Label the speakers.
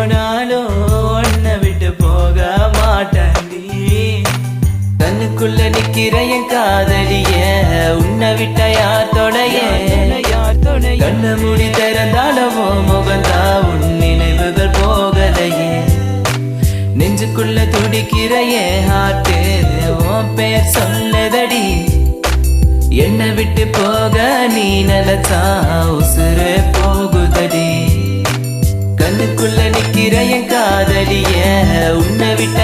Speaker 1: போனாலும் உன்னை விட்டு போக மாட்டாண்டி. கண்ணுக்குள்ள நிக்கிற என் காதலிய உன்னை விட்ட யார் தொடைய கண்ண மூடி திறந்தாலவோ முகந்தா உன் நினைவுகள் போகலையே. நெஞ்சுக்குள்ள துடிக்கிற என் ஹார்ட்டு உன் பேர் சொல்லதடி. என்னை விட்டு போக நீ நினைச்சா உசுறு போகுதடி. கண்ணுக்குள்ள நிக்கிற என் காதலிய உன்னை விட்ட